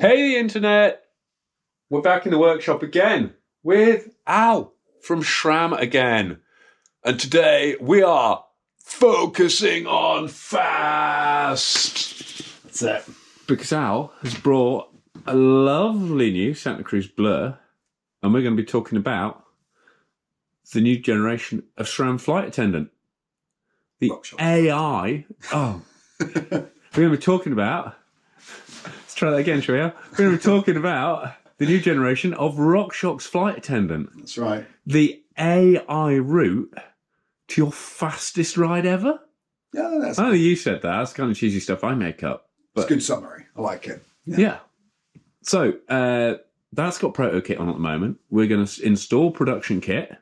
Hey, the internet! We're back in the workshop again with Al from SRAM again. And today we are focusing on fast. That's it. Because Al has brought a lovely new Santa Cruz Blur, and we're going to be talking about the new generation of SRAM Flight Attendant. The RockShox. AI. Oh. We're going to be talking about... Let's try that again, shall we? We're going to be talking about the new generation of RockShox Flight Attendant. That's right. The AI route to your fastest ride ever. Yeah, that's I know you said that. That's kind of cheesy stuff I make up. It's a good summary. I like it. Yeah. So that's got proto kit on at the moment. We're going to install production kit.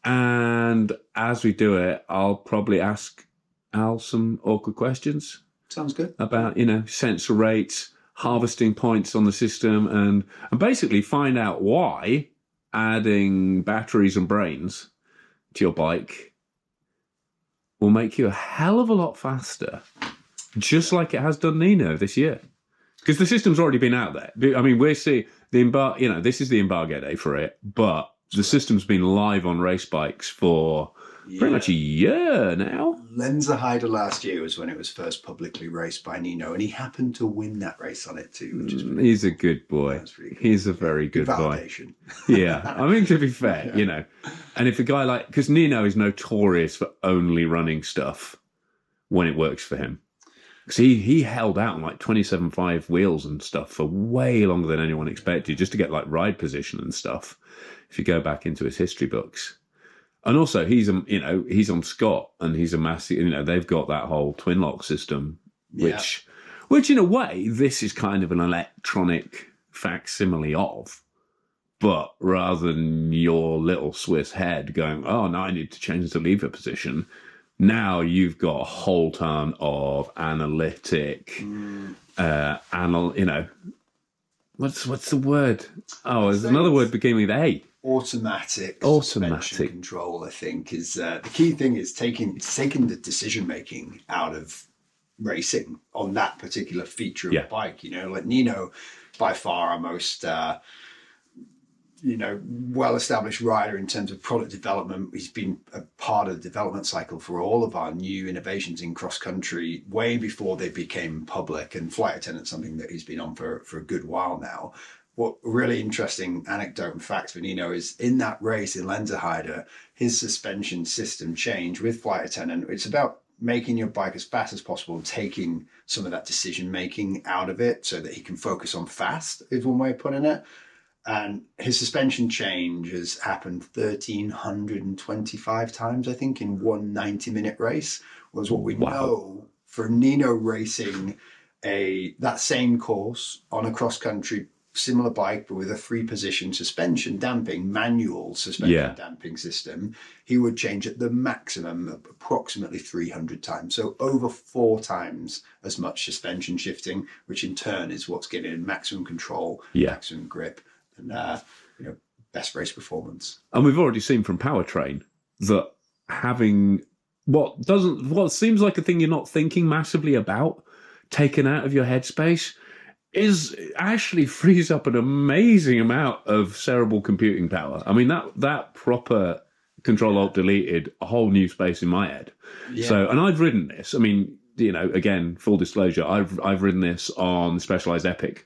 And as we do it, I'll probably ask Al some awkward questions. Sounds good. About, sensor rates, harvesting points on the system, and basically find out why adding batteries and brains to your bike will make you a hell of a lot faster, just like it has done Nino this year. Because the system's already been out there. I mean, we're seeing this is the embargo day for it, but the system's been live on race bikes for pretty much a year now. Lenzerheide last year was when it was first publicly raced by Nino, and he happened to win that race on it too, which is he's a good boy. He's a very good boy. Yeah, I mean, to be fair, and if a guy because Nino is notorious for only running stuff when it works for him. Because he held out on 27.5 wheels and stuff for way longer than anyone expected, just to get ride position and stuff. If you go back into his history books. And also, he's on Scott, and he's a massive. They've got that whole twin lock system, which in a way, this is kind of an electronic facsimile of. But rather than your little Swiss head going, oh, now I need to change the lever position. Now you've got a whole ton of analytic, what's the word? Oh, there's another word beginning with A. Automatic suspension control, I think, is the key thing. Is taking the decision making out of racing on that particular feature of the bike. Nino, by far our most well-established rider in terms of product development. He's been a part of the development cycle for all of our new innovations in cross-country way before they became public, and Flight Attendant, something that he's been on for a good while now. What a really interesting anecdote and fact for Nino is in that race in Lenzerheide, his suspension system changed with Flight Attendant. It's about making your bike as fast as possible, taking some of that decision making out of it so that he can focus on fast, is one way of putting it. And his suspension change has happened 1,325 times, I think, in one 90-minute race. Was what we know for Nino racing that same course on a cross-country similar bike, but with a 3-position suspension damping, manual suspension damping system. He would change at the maximum approximately 300 times. So over 4 times as much suspension shifting, which in turn is what's giving him maximum control, maximum grip, and best race performance. And we've already seen from Powertrain that having what seems like a thing you're not thinking massively about taken out of your headspace is actually frees up an amazing amount of cerebral computing power. I mean, that proper Control-Alt-Deleted a whole new space in my head. Yeah. So, and I've ridden this. I mean, again, full disclosure, I've ridden this on Specialized Epic.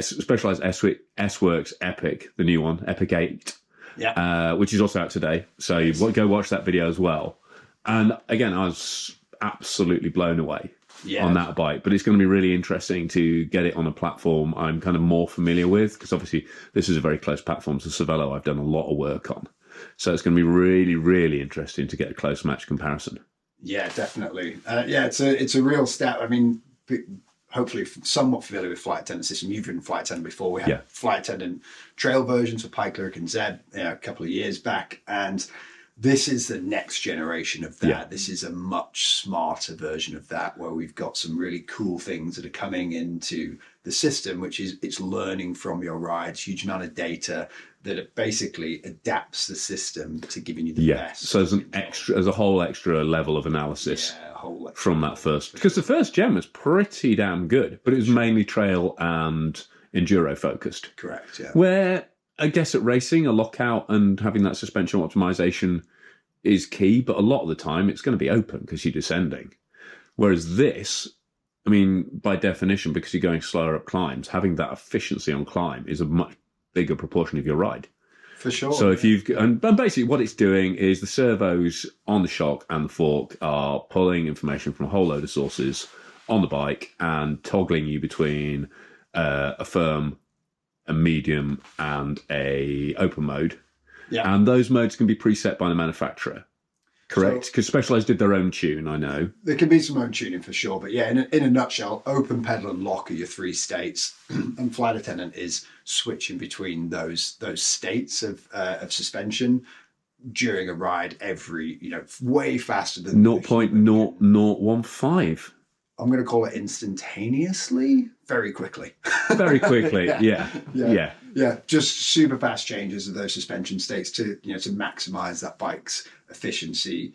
Specialized S-Works Epic, the new one, Epic 8, which is also out today. So you go watch that video as well. And again, I was absolutely blown away on that bike. But it's going to be really interesting to get it on a platform I'm kind of more familiar with, because obviously this is a very close platform to Cervelo. I've done a lot of work on. So it's going to be really, really interesting to get a close match comparison. Yeah, definitely. It's a real stat. I mean, hopefully somewhat familiar with Flight Attendant system. You've ridden Flight Attendant before. We had Flight Attendant trail versions for Pike, Lyric and Zeb a couple of years back. And this is the next generation of that. Yeah. This is a much smarter version of that, where we've got some really cool things that are coming into the system, which is it's learning from your rides, huge amount of data that it basically adapts the system to giving you the best. So there's a whole extra level of analysis. Yeah, whole from that first, because the first gen was pretty damn good, but it was mainly trail and enduro focused. Correct, yeah. Where I guess at racing, a lockout and having that suspension optimization is key, but a lot of the time it's going to be open because you're descending. Whereas this, I mean, by definition, because you're going slower up climbs, having that efficiency on climb is a much bigger proportion of your ride. For sure. So if you've, and basically what it's doing is the servos on the shock and the fork are pulling information from a whole load of sources on the bike and toggling you between a firm, a medium, and a open mode. Yeah. And those modes can be preset by the manufacturer. Correct? Because Specialized did their own tune, I know. There can be some own tuning for sure, but yeah, in a nutshell, open, pedal, and lock are your three states, and Flight Attendant is switching between those states of suspension during a ride every, way faster than 0.0015. I'm going to call it instantaneously, very quickly. Very quickly, yeah. Just super fast changes of those suspension states to maximize that bike's efficiency,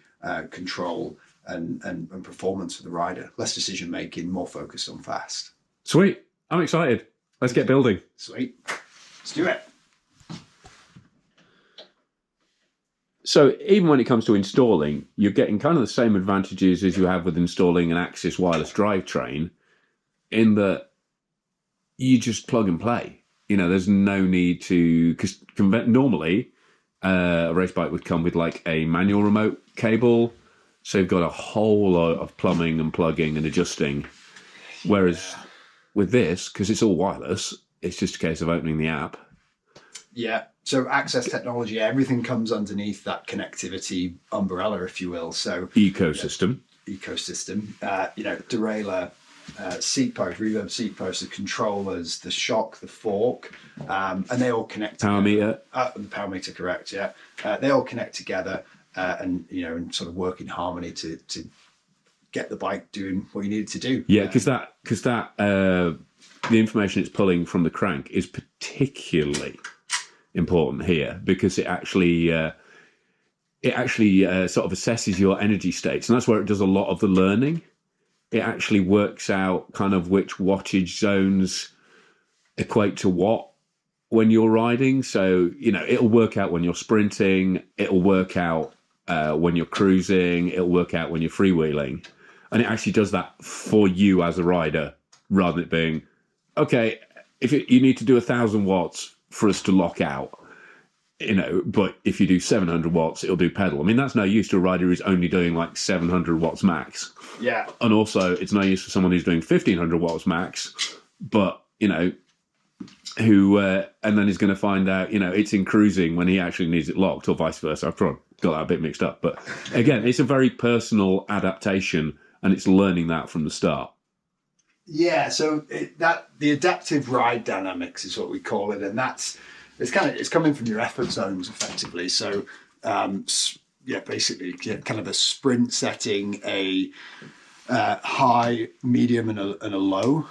control, and performance for the rider. Less decision making, more focused on fast. Sweet. I'm excited. Let's get building. Sweet. Let's do it. So even when it comes to installing, you're getting kind of the same advantages as you have with installing an Axis wireless drivetrain, in that you just plug and play. There's no need to, because normally a race bike would come with like a manual remote cable, so you've got a whole lot of plumbing and plugging and adjusting. Whereas with this, because it's all wireless, it's just a case of opening the app. Yeah. So access technology, everything comes underneath that connectivity umbrella, if you will. So ecosystem, derailleur, seat post, reverb seat post, the controllers, the shock, the fork, and they all connect. Power meter. The power meter, correct? Yeah. They all connect together, and sort of work in harmony to get the bike doing what you need it to do. Yeah, because the information it's pulling from the crank is particularly important here, because it actually sort of assesses your energy states, and that's where it does a lot of the learning. It actually works out kind of which wattage zones equate to what when you're riding. So it'll work out when you're sprinting, it'll work out when you're cruising, it'll work out when you're freewheeling, and it actually does that for you as a rider, rather than it being okay. If you need to do 1,000 watts for us to lock out, but if you do 700 watts, it'll do pedal. I mean, that's no use to a rider who's only doing like 700 watts max. Yeah. And also, it's no use for someone who's doing 1,500 watts max, but, who, and then is going to find out, it's in cruising when he actually needs it locked, or vice versa. I've probably got that a bit mixed up. But again, it's a very personal adaptation, and it's learning that from the start. Yeah, so the adaptive ride dynamics is what we call it, and it's coming from your effort zones effectively. So basically, kind of a sprint setting, a high, medium, and a low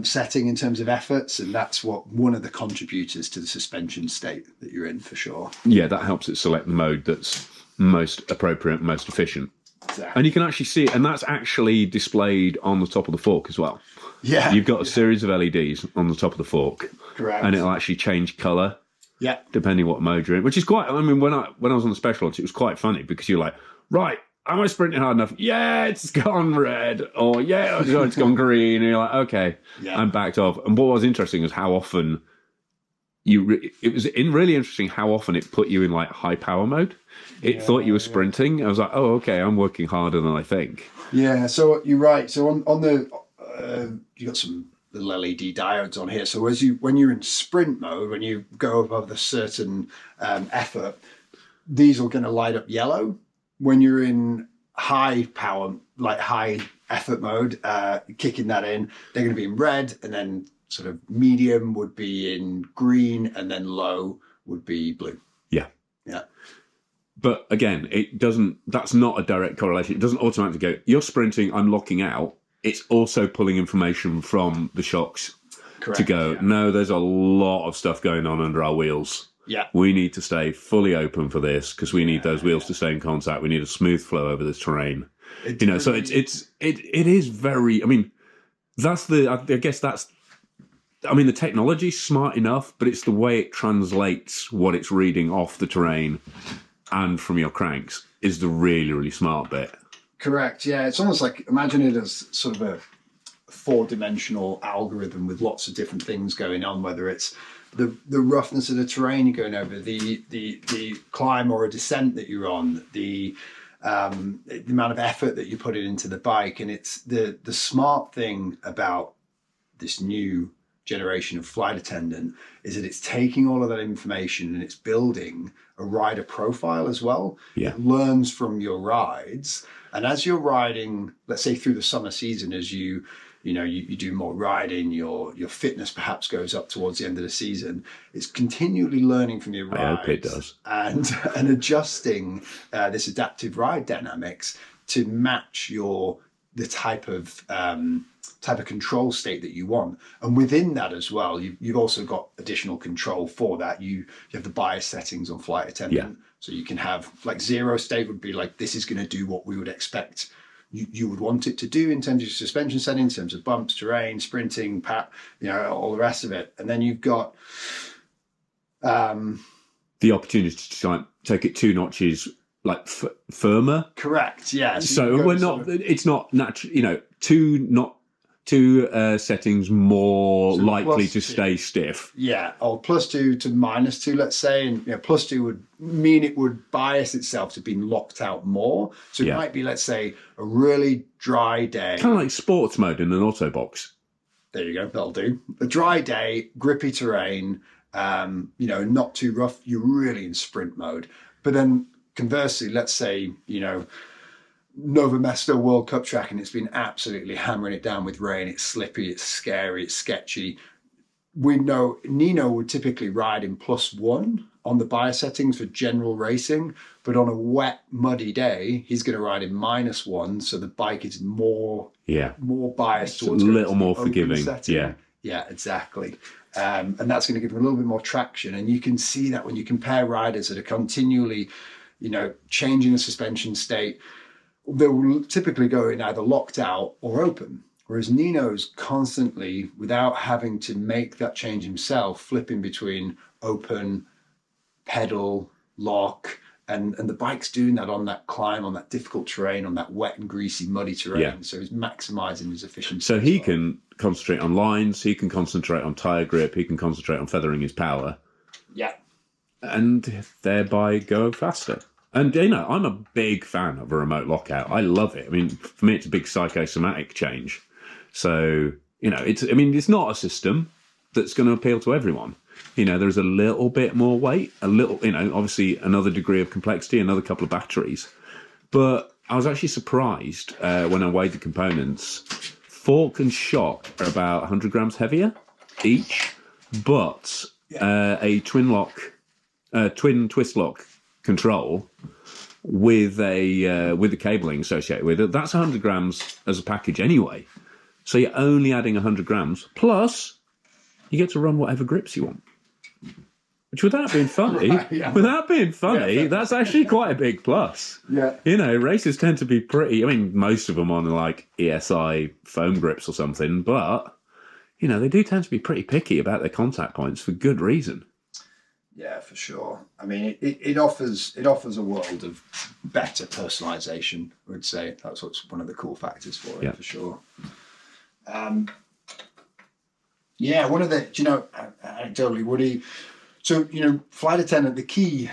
setting in terms of efforts, and that's one of the contributors to the suspension state that you're in for sure. Yeah, that helps it select the mode that's most appropriate, most efficient. Exactly. And you can actually see it, and that's actually displayed on the top of the fork as well. Yeah. You've got a series of LEDs on the top of the fork. Correct. And it'll actually change colour. Yeah. Depending what mode you're in, which is quite, I mean, when I was on the Special Ops, it was quite funny, because you're like, right, am I sprinting hard enough? Yeah, it's gone red. Or yeah, it's gone green. And you're like, okay, I'm backed off. And what was interesting is how often it was really interesting how often it put you in like high power mode. It thought you were sprinting. I was like, oh, okay, I'm working harder than I think. Yeah, so you're right. So on the, you got some little LED diodes on here. So when you're in sprint mode, when you go above a certain effort, these are going to light up yellow. When you're in high power, like high effort mode, kicking that in, they're going to be in red, and then sort of medium would be in green, and then low would be blue. Yeah. Yeah. But again, that's not a direct correlation. It doesn't automatically go, you're sprinting, I'm locking out. It's also pulling information from the shocks to go, no, there's a lot of stuff going on under our wheels. Yeah. We need to stay fully open for this, because we need those wheels to stay in contact. We need a smooth flow over this terrain. You know, so it is very. I mean, I guess that's. I mean, the technology's smart enough, but it's the way it translates what it's reading off the terrain and from your cranks is the really, really smart bit. Correct. Yeah, it's almost like, imagine it as sort of a four-dimensional algorithm with lots of different things going on, whether it's the roughness of the terrain you're going over, the climb or a descent that you're on, the amount of effort that you put into the bike. And it's the smart thing about this new generation of flight attendant is that it's taking all of that information and it's building a rider profile as well. Yeah. It learns from your rides, and as you're riding, let's say through the summer season, as you do more riding, your fitness perhaps goes up towards the end of the season. It's continually learning from your rides. I hope it does. And adjusting this adaptive ride dynamics to match the type of control state that you want. And within that as well, you've also got additional control for that. You have the bias settings on flight attendant. Yeah. So you can have like zero state would be like, this is going to do what we would expect you would want it to do in terms of suspension settings, in terms of bumps, terrain, sprinting, all the rest of it. And then you've got the opportunity to try and take it 2 notches like firmer. Correct. Yeah. So we're not. It's not natural. You know, two settings more so likely to stay stiff. Yeah, or +2 to -2, let's say, and +2 would mean it would bias itself to being locked out more. So it might be, let's say, a really dry day, kind of like sports mode in an auto box. There you go, that'll do. A dry day, grippy terrain, not too rough. You're really in sprint mode. But then conversely, let's say, Nova Mesto World Cup track, and it's been absolutely hammering it down with rain. It's slippy, it's scary, it's sketchy. We know Nino would typically ride in +1 on the bias settings for general racing, but on a wet, muddy day, he's going to ride in -1, so the bike is more biased towards a little more forgiving. Setting. Yeah, exactly. And that's going to give him a little bit more traction. And you can see that when you compare riders that are continually, changing the suspension state, they will typically go in either locked out or open. Whereas Nino's constantly, without having to make that change himself, flipping between open, pedal, lock, and the bike's doing that on that climb, on that difficult terrain, on that wet and greasy, muddy terrain. Yeah. So he's maximizing his efficiency. So he can concentrate on lines, he can concentrate on tire grip, he can concentrate on feathering his power. Yeah. And thereby go faster. And, I'm a big fan of a remote lockout. I love it. I mean, for me, it's a big psychosomatic change. So, it's not a system that's going to appeal to everyone. There's a little bit more weight, a little, obviously another degree of complexity, another couple of batteries. But I was actually surprised when I weighed the components. Fork and shock are about 100 grams heavier each, but a twin twist lock control with the cabling associated with it, that's 100 grams as a package anyway. So you're only adding 100 grams plus you get to run whatever grips you want. Which, without being funny, that's actually quite a big plus. Yeah. Races tend to be pretty. I mean, most of them on like ESI foam grips or something, but they do tend to be pretty picky about their contact points for good reason. Yeah, for sure. I mean, it offers a world of better personalization, I would say. That's what's one of the cool factors for it, for sure. One of the, anecdotally, Woody, so, flight attendant, the key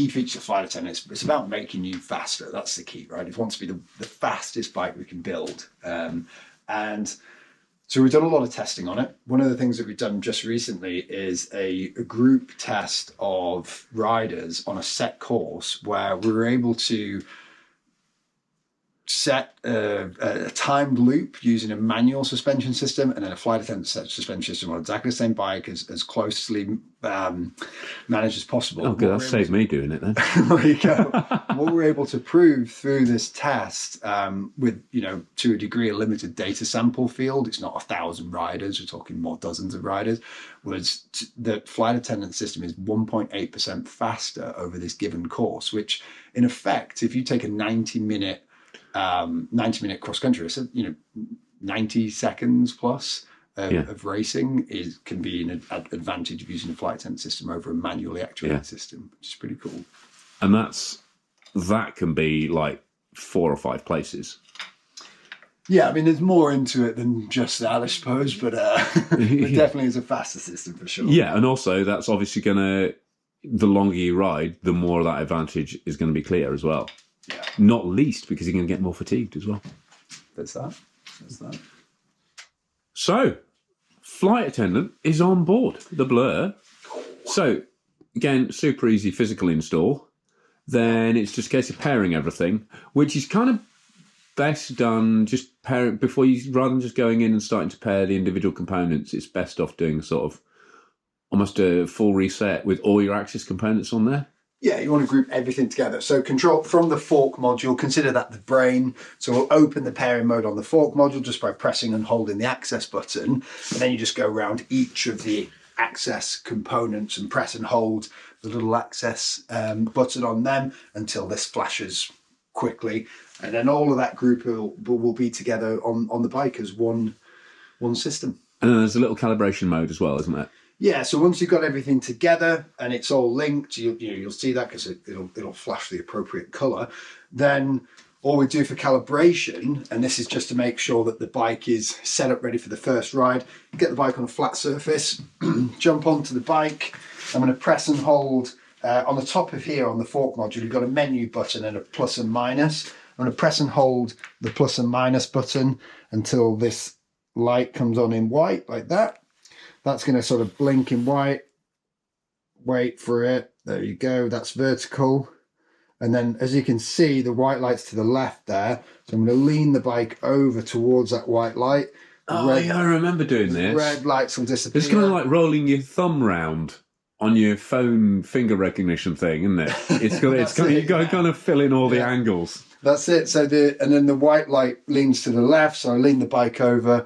feature of flight attendant, it's about making you faster. That's the key, right? It wants to be the fastest bike we can build. And so we've done a lot of testing on it. One of the things that we've done just recently is a group test of riders on a set course where we were able to set a timed loop using a manual suspension system and then a flight attendant suspension system on exactly the same bike as closely managed as possible. Oh, good. That saved me doing it then. There you go. What we're able to prove through this test with, to a degree, a limited data sample field, it's not 1,000 riders, we're talking more dozens of riders, was the flight attendant system is 1.8% faster over this given course, which in effect, if you take a 90-minute 90-minute cross country. So 90 seconds plus of racing can be an advantage of using a flight attendant system over a manually actuated system, which is pretty cool. And that can be like 4 or 5 places. Yeah, I mean, there's more into it than just that, I suppose, but it definitely is a faster system for sure. Yeah, and also that's obviously the longer you ride, the more of that advantage is going to be clear as well. Yeah. Not least because you're going to get more fatigued as well. That's that. So, flight attendant is on board the Blur. So, again, super easy physical install. Then it's just a case of pairing everything, which is kind of best done just rather than just going in and starting to pair the individual components. It's best off doing sort of almost a full reset with all your Axis components on there. Yeah, you want to group everything together. So control from the fork module, consider that the brain. So we'll open the pairing mode on the fork module just by pressing and holding the access button. And then you just go around each of the access components and press and hold the little access button on them until this flashes quickly. And then all of that group will be together on the bike as one system. And then there's a little calibration mode as well, isn't there? Yeah, so once you've got everything together and it's all linked, you'll see that because it'll flash the appropriate colour. Then all we do for calibration, and this is just to make sure that the bike is set up ready for the first ride, get the bike on a flat surface, jump onto the bike. I'm going to press and hold on the top of here on the fork module, you've got a menu button and a plus and minus. I'm going to press and hold the plus and minus button until this light comes on in white like that. That's going to sort of blink in white. Wait for it. There you go. That's vertical. And then as you can see, the white light's to the left there. So I'm going to lean the bike over towards that white light. Yeah, I remember doing this. Red lights will disappear. It's kind of like rolling your thumb round on your phone finger recognition thing, isn't it? You got to kind of fill in all the angles. That's it. So and then the white light leans to the left. So I lean the bike over.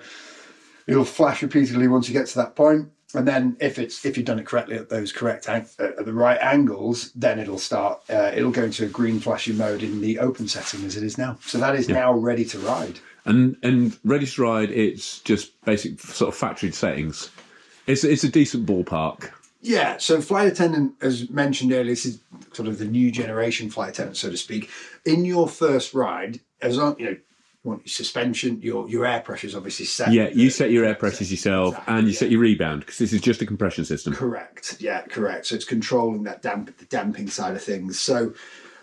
It'll flash repeatedly once you get to that point. And then if you've done it correctly at those at the right angles, then it'll start, it'll go into a green flashing mode in the open setting as it is now. So that is now ready to ride. And ready to ride, it's just basic sort of factory settings. It's a decent ballpark. Yeah, so flight attendant, as mentioned earlier, this is sort of the new generation flight attendant, so to speak. In your first ride, as long, you want your suspension, your air pressure is obviously set. Yeah, you set your air pressures yourself, and you set your rebound because this is just a compression system. Correct. Yeah, correct. So it's controlling that the damping side of things. So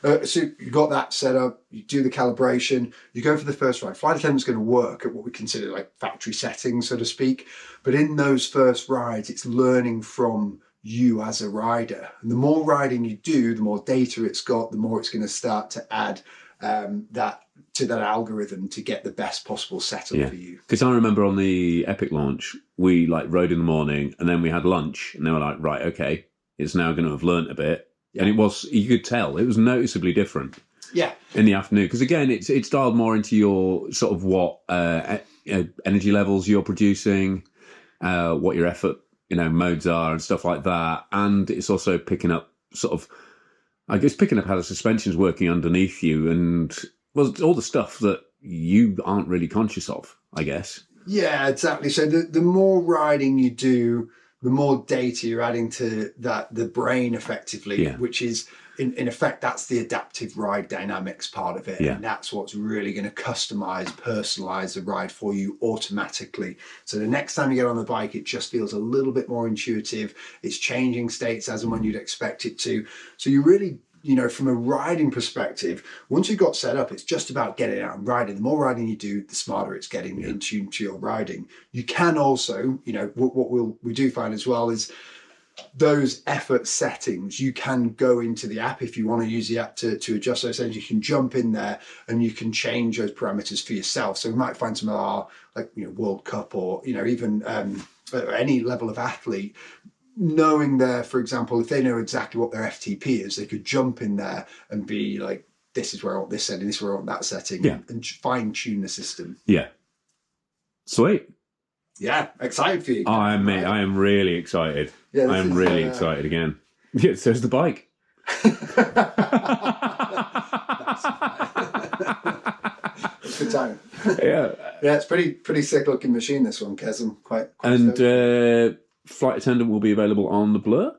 you've got that set up. You do the calibration. You go for the first ride. Flight attendant's going to work at what we consider like factory settings, so to speak. But in those first rides, it's learning from you as a rider. And the more riding you do, the more data it's got, the more it's going to start to add that to that algorithm to get the best possible setup for you. Because I remember on the Epic launch, we rode in the morning and then we had lunch and they were like, right, okay, it's now going to have learnt a bit. Yeah. And you could tell, it was noticeably different. Yeah. In the afternoon. Because again, it's dialed more into your sort of what energy levels you're producing, what your effort modes are and stuff like that. And it's also picking up how the suspension's working underneath you and all the stuff that you aren't really conscious of, I guess. Yeah, exactly. So the more riding you do, the more data you're adding to the brain effectively, which is in effect, that's the adaptive ride dynamics part of it. Yeah. And that's what's really going to personalize the ride for you automatically. So the next time you get on the bike, it just feels a little bit more intuitive. It's changing states as and when you'd expect it to. So you really, from a riding perspective, once you've got set up, it's just about getting out and riding. The more riding you do, the smarter it's getting in tune to your riding. You can also, what we do find as well is those effort settings. You can go into the app if you want to use the app to adjust those settings. You can jump in there and you can change those parameters for yourself. So we might find some of our World Cup or even any level of athlete, knowing for example, if they know exactly what their FTP is, they could jump in there and be like, this is where I want this setting, this is where I want that setting, and fine tune the system. Yeah. Sweet. Yeah, excited for you. I am really excited. Yeah, I am really excited again. Yeah, so's the bike. Good time. Yeah. Yeah, it's pretty sick looking machine, this one, Kez. I'm quite And stoked. Flight Attendant will be available on the Blur?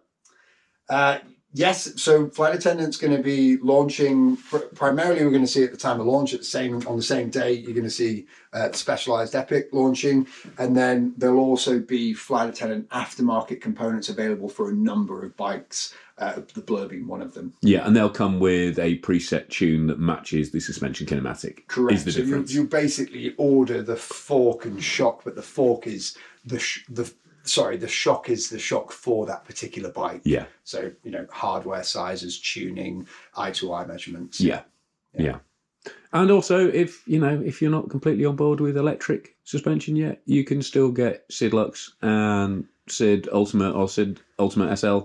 Yes, so Flight Attendant's going to be launching, primarily we're going to see at the time of launch, on the same day, you're going to see Specialized Epic launching, and then there'll also be Flight Attendant aftermarket components available for a number of bikes, the Blur being one of them. Yeah, and they'll come with a preset tune that matches the suspension kinematic. Correct. Is the difference. You basically order the fork and shock, but the fork is the shock is the shock for that particular bike. Yeah. So, hardware sizes, tuning, eye-to-eye measurements. Yeah. And also, if you're not completely on board with electric suspension yet, you can still get Sid Lux and Sid Ultimate or Sid Ultimate SL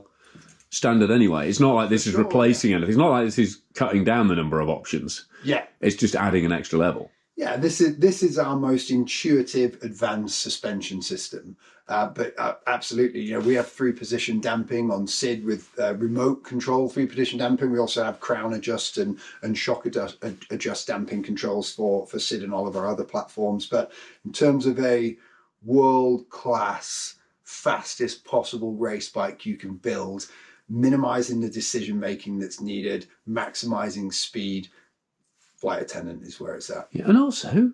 standard anyway. It's not like this is replacing anything. It's not like this is cutting down the number of options. Yeah. It's just adding an extra level. Yeah, this is our most intuitive advanced suspension system. But absolutely, we have 3-position damping on SID with remote control 3-position damping. We also have crown adjust and shock adjust damping controls for SID and all of our other platforms. But in terms of a world-class, fastest possible race bike you can build, minimizing the decision-making that's needed, maximizing speed, Flight Attendant is where it's at. Yeah, and also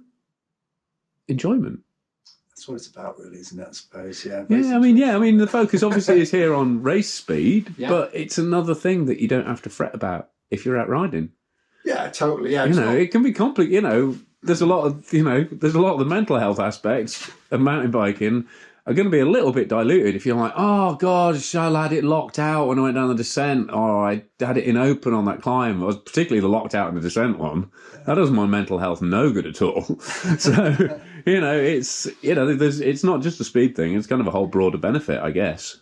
enjoyment. That's what it's about, really, isn't it? I suppose. Yeah. I mean, the focus obviously is here on race speed, but it's another thing that you don't have to fret about if you're out riding. Yeah, totally. Yeah, it can be complicated. There's a lot of the mental health aspects of mountain biking are going to be a little bit diluted if you're like, oh God, I had it locked out when I went down the descent, or I had it in open on that climb. I was particularly the locked out in the descent one. That does my mental health no good at all. So, it's not just a speed thing. It's kind of a whole broader benefit, I guess.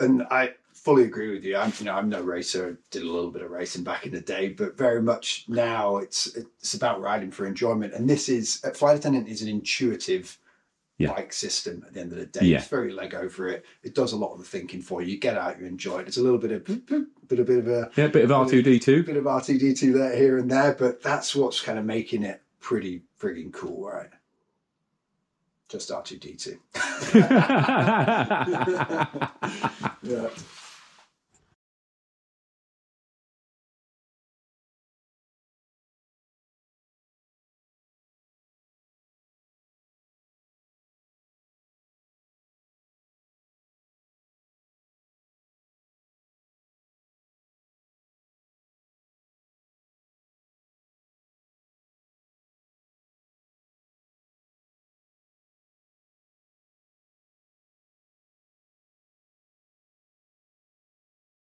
And I fully agree with you. I'm no racer. Did a little bit of racing back in the day, but very much now it's about riding for enjoyment. And Flight Attendant is an intuitive bike system at the end of the day. It's very leg over it. It does a lot of the thinking for you. You get out, you enjoy it. It's a little bit of bit of R2D2. Bit of R2D2 there, here and there, but that's what's kind of making it pretty frigging cool, right? Just R2D2. Yeah.